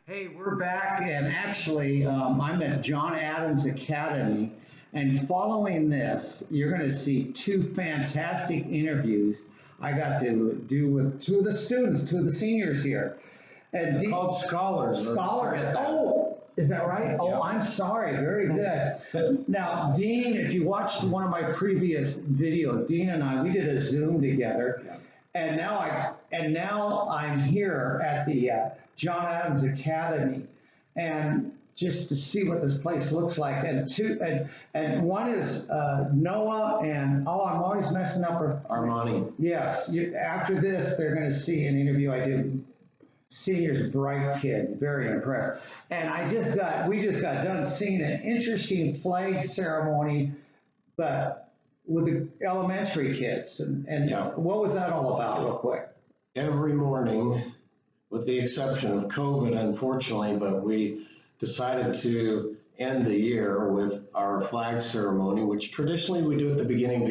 Hey, we're back, and actually, I'm at John Adams Academy. And following this, you're going to see two fantastic interviews I got to do with two of the students, two of the seniors here. And Called scholars. scholars. Oh, is that right? Oh, Yeah. I'm sorry. Very good. Now, Dean, if you watched one of my previous videos, Dean and I, we did a Zoom together. Yeah. And now I'm here at the John Adams Academy, and just to see what this place looks like. And one is Noah, and oh, I'm always messing up her. Armani. Yes, after this, they're going to see an interview I did. Seniors, bright kids, very impressed. And we just got done seeing an interesting flag ceremony, but with the elementary kids. And Yeah. what was that all about, real quick? Every morning, with the exception of COVID, unfortunately, but we decided to end the year with our flag ceremony, which traditionally we do at the beginning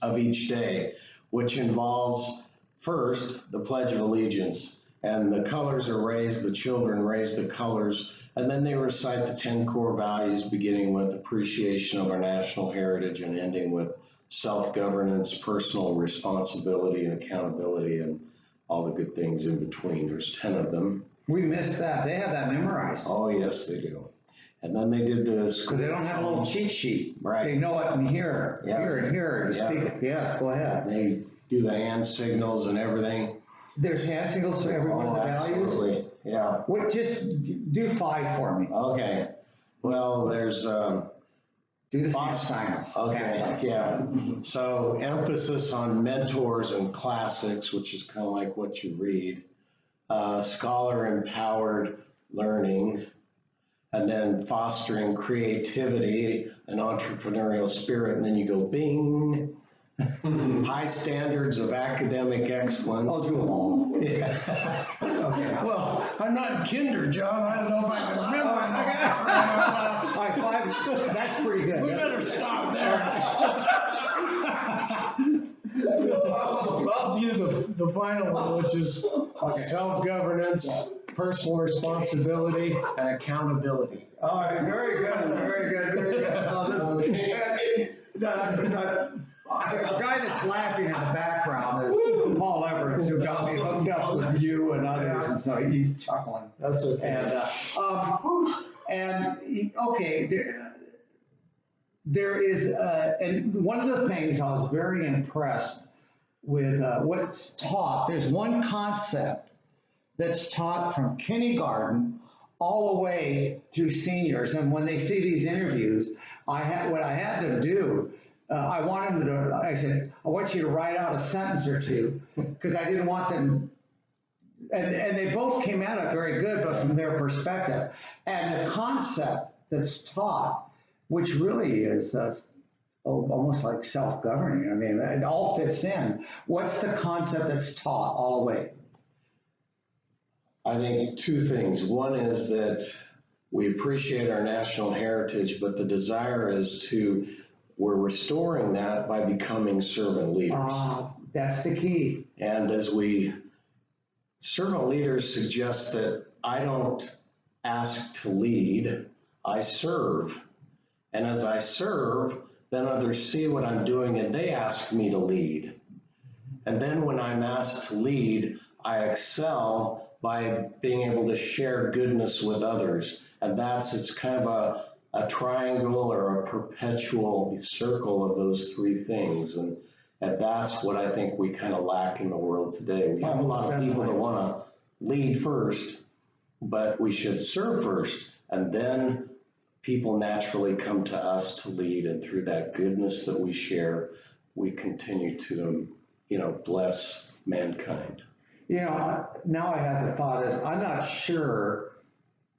of each day, which involves first the Pledge of Allegiance. And the colors are raised, the children raise the colors, and then they recite the 10 core values, beginning with appreciation of our national heritage and ending with self-governance, personal responsibility, and accountability, and all the good things in between. There's 10 of them. We missed that. They have that memorized. Oh, yes, they do. And then they did this. Because they don't have a little cheat sheet. Right. They know it and here, Yeah. here, and here to Yeah. speak it. Yes, go ahead. They do the hand signals and everything. There's hand signals for every one of the values. Absolutely. Yeah. What, just do 5 for me. Okay. Well, there's Do the hand signals. Okay, Hand signs. yeah. So emphasis on mentors and classics, which is kind of like what you read. Scholar-empowered learning, and then fostering creativity and entrepreneurial spirit. And then you go bing. High standards of academic excellence. I'll do them all. Yeah. Okay. Well, I'm not kinder, John. I don't know if I can remember. All right, 5. That's pretty good. We better stop there. I'll do the final one, which is self-governance, personal responsibility, and accountability. All right, very good, very good, very good. Oh, the guy that's laughing in the background is Paul Everett, who got me hooked up with you and others, and so he's chuckling. That's okay. Okay, there is, and one of the things I was very impressed with what's taught. There's one concept that's taught from kindergarten all the way through seniors, and when they see these interviews, what I had them do. I said, I want you to write out a sentence or two, because I didn't want them, and they both came at it very good, but from their perspective. And the concept that's taught, which really is almost like self-governing. I mean, it all fits in. What's the concept that's taught all the way? I think 2 things. One is that we appreciate our national heritage, but the desire is we're restoring that by becoming servant leaders. That's the key. And servant leaders suggest that I don't ask to lead, I serve. And as I serve, then others see what I'm doing and they ask me to lead. And then when I'm asked to lead, I excel by being able to share goodness with others. And it's kind of a triangle or a perpetual circle of those 3 things. And that's what I think we kind of lack in the world today. We have a lot of people that want to lead first, but we should serve first. And then people naturally come to us to lead. And through that goodness that we share, we continue to, bless mankind. Now I have the thought is, I'm not sure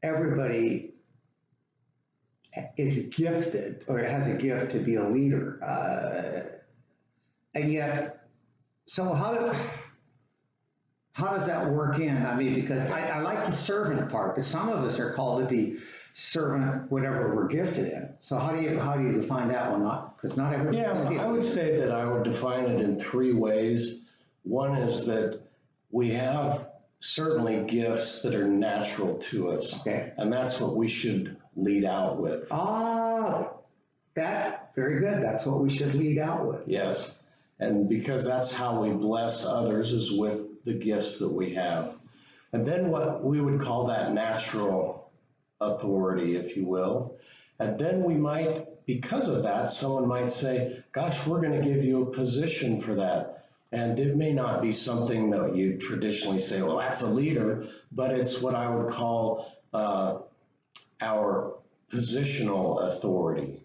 everybody is gifted or has a gift to be a leader. And yet, so how does that work in? I mean, because I like the servant part, but some of us are called to be servant, whatever we're gifted in. So how do you define that one? Because not everybody. Yeah, I would say that I would define it in 3 ways. One is that we have certainly gifts that are natural to us. Okay. And that's what we should lead out with. That, very good. That's what we should lead out with. Yes. And because that's how we bless others is with the gifts that we have. And then what we would call that natural authority, if you will. And then we might, because of that, someone might say, gosh, we're going to give you a position for that. And it may not be something that you traditionally say, well, that's a leader, but it's what I would call our positional authority.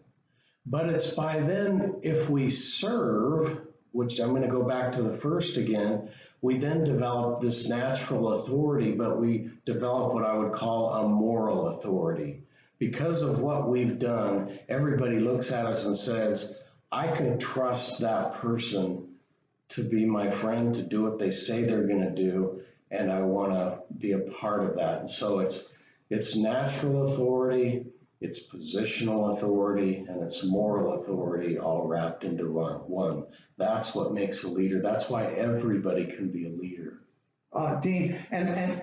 But it's by then, if we serve, which I'm going to go back to the first again, we then develop this natural authority, but we develop what I would call a moral authority. Because of what we've done, everybody looks at us and says, I can trust that person to be my friend, to do what they say they're going to do, and I want to be a part of that. And so it's natural authority, it's positional authority, and it's moral authority all wrapped into one. That's what makes a leader. That's why everybody can be a leader. Dean, and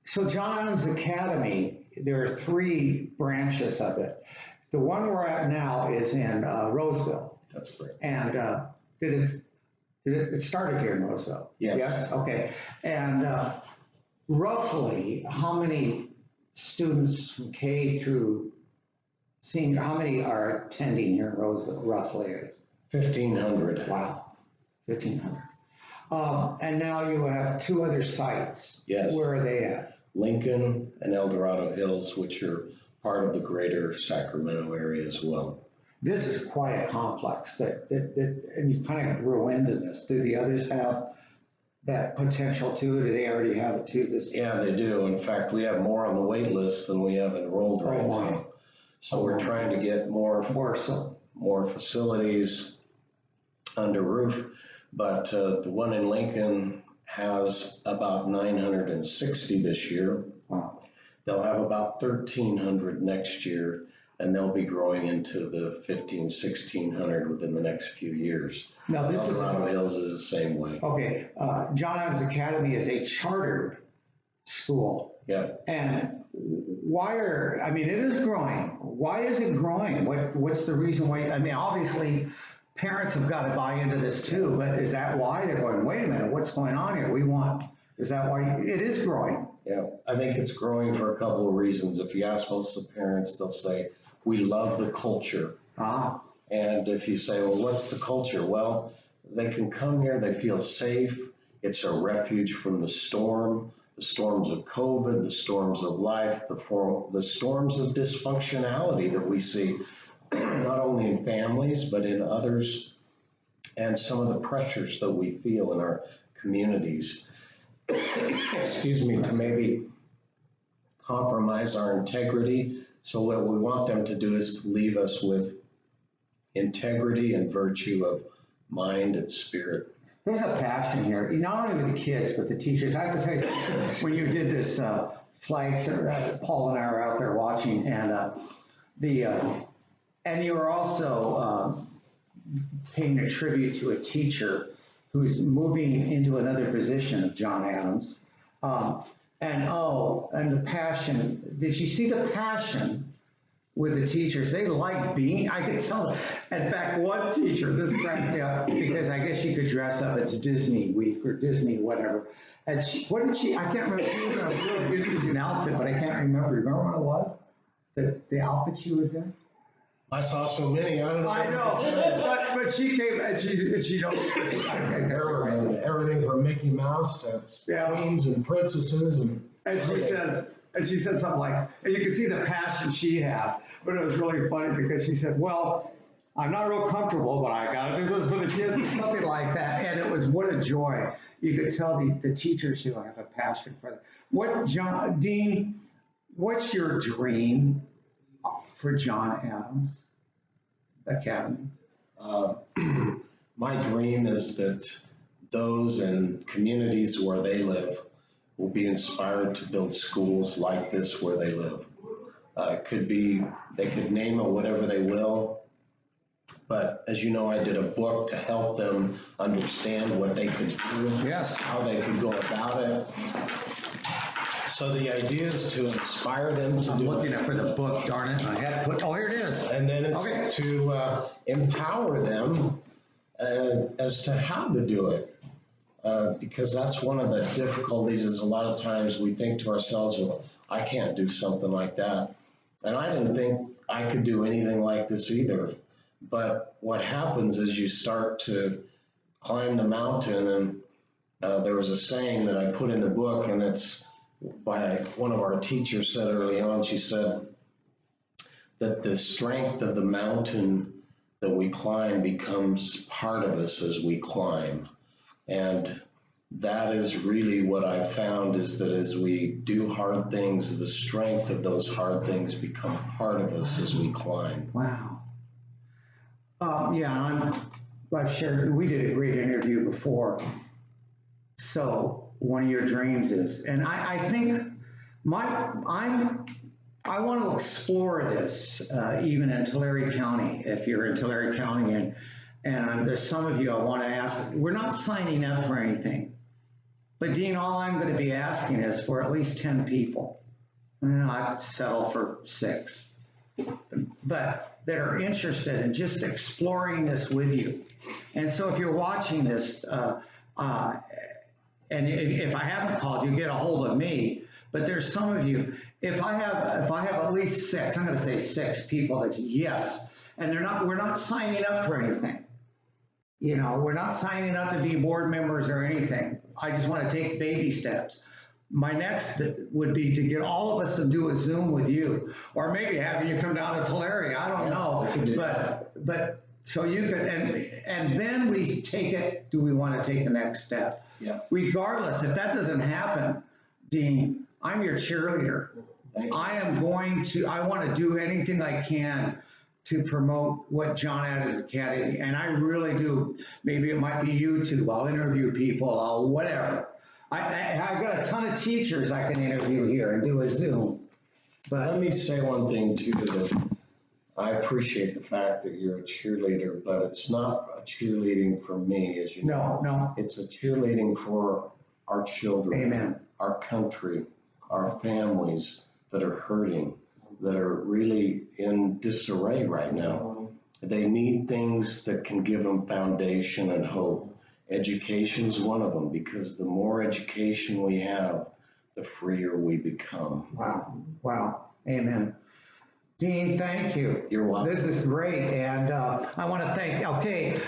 so John Adams Academy, there are 3 branches of it. The one we're at now is in Roseville. That's great. And it started here in Roseville? Yes. Yes? Okay. And roughly, how many students from K through senior, how many are attending here in Roseville, roughly? 1,500. Wow, 1,500. And now you have 2 other sites. Yes. Where are they at? Lincoln and El Dorado Hills, which are part of the greater Sacramento area as well. This is quite a complex and you kind of grew into this. Do the others have that potential too? Do they already have it too? Yeah, they do. In fact, we have more on the wait list than we have enrolled right now. So we're trying to get more facilities under roof. But the one in Lincoln has about 960 this year. Wow. They'll have about 1,300 next year, and they'll be growing into the 1,600 within the next few years. Now this is Colorado Hills is the same way. Okay. John Adams Academy is a chartered school. Yeah. And it is growing. Why is it growing? What's the reason why? I mean, obviously parents have got to buy into this too, but is that why they're going, wait a minute, what's going on here? Is that why it is growing? Yeah, I think it's growing for a couple of reasons. If you ask most of the parents, they'll say, we love the culture. And if you say, well, what's the culture? Well, they can come here, they feel safe. It's a refuge from the storms of COVID, the storms of life, the storms of dysfunctionality that we see, not only in families, but in others, and some of the pressures that we feel in our communities. Excuse me, to maybe compromise our integrity. So what we want them to do is to leave us with integrity and virtue of mind and spirit. There's a passion here, not only with the kids, but the teachers. I have to tell you, when you did this flights, Paul and I were out there watching, and you were also paying a tribute to a teacher who's moving into another position of John Adams. And the passion, did you see the passion with the teachers? They liked being, I could tell. In fact, one teacher, this cracked me up because I guess she could dress up, it's Disney week or Disney whatever. And I can't remember, she was in a really good, she was in an outfit, but I can't remember. Remember what it was? The outfit she was in? I saw so many. I don't know. I know, but she came and she knows. Everything from Mickey Mouse to queens and princesses and she said something like, and you can see the passion she had, but it was really funny because she said, well, I'm not real comfortable, but I got to do this for the kids or something like that. And it was, what a joy. You could tell the teachers who have a passion for that. Dean, what's your dream for John Adams Academy? My dream is that those in communities where they live will be inspired to build schools like this where they live. It could be, they could name it whatever they will, But as you know, I did a book to help them understand what they could do, Yes. how they could go about it. So the idea is to inspire them to I'm do looking it. for the book, darn it. I had to put, oh, here it is. And then Okay. it's to empower them as to how to do it. Because that's one of the difficulties is a lot of times we think to ourselves, well, I can't do something like that. And I didn't think I could do anything like this either. But what happens is you start to climb the mountain, and there was a saying that I put in the book, and it's by one of our teachers said early on. She said that the strength of the mountain that we climb becomes part of us as we climb. And that is really what I found, is that as we do hard things, the strength of those hard things become part of us as we climb. Wow. Yeah, I've shared, we did a great interview before. So one of your dreams is, and I think I want to explore this, even in Tulare County, if you're in Tulare County, and there's some of you I want to ask, we're not signing up for anything. But Dean, all I'm going to be asking is for at least 10 people. I'd settle for 6. But that are interested in just exploring this with you. And so if you're watching this, and if I haven't called you, get a hold of me. But there's some of you, if I have at least 6, I'm going to say 6 people that's yes. And we're not signing up for anything. You know, we're not signing up to be board members or anything. I just want to take baby steps. My next would be to get all of us to do a Zoom with you, or maybe having you come down to Tulare. I don't know, but so you could, and then we take it. Do we want to take the next step? Yeah. Regardless, if that doesn't happen, Dean, I'm your cheerleader. I want to do anything I can to promote what John Adams Academy, and I really do. Maybe it might be YouTube. I'll interview people. I'll whatever. I've got a ton of teachers I can interview here and do a Zoom. But let me say one thing too, that I appreciate the fact that you're a cheerleader, but it's not a cheerleading for me, as you know. No. It's a cheerleading for our children, Amen. our country, our families that are hurting, that are really in disarray right now. They need things that can give them foundation and hope. Education is one of them, because the more education we have, the freer we become. Wow. Amen. Dean, thank you. You're welcome. This is great, and I want to thank,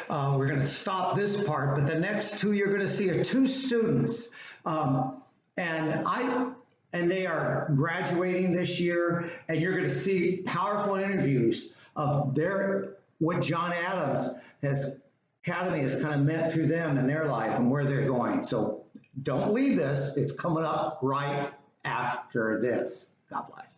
we're going to stop this part, but the next 2 you're going to see are 2 students, and they are graduating this year, and you're going to see powerful interviews of what John Adams Academy has kind of meant through them in their life and where they're going. So don't leave this. It's coming up right after this. God bless.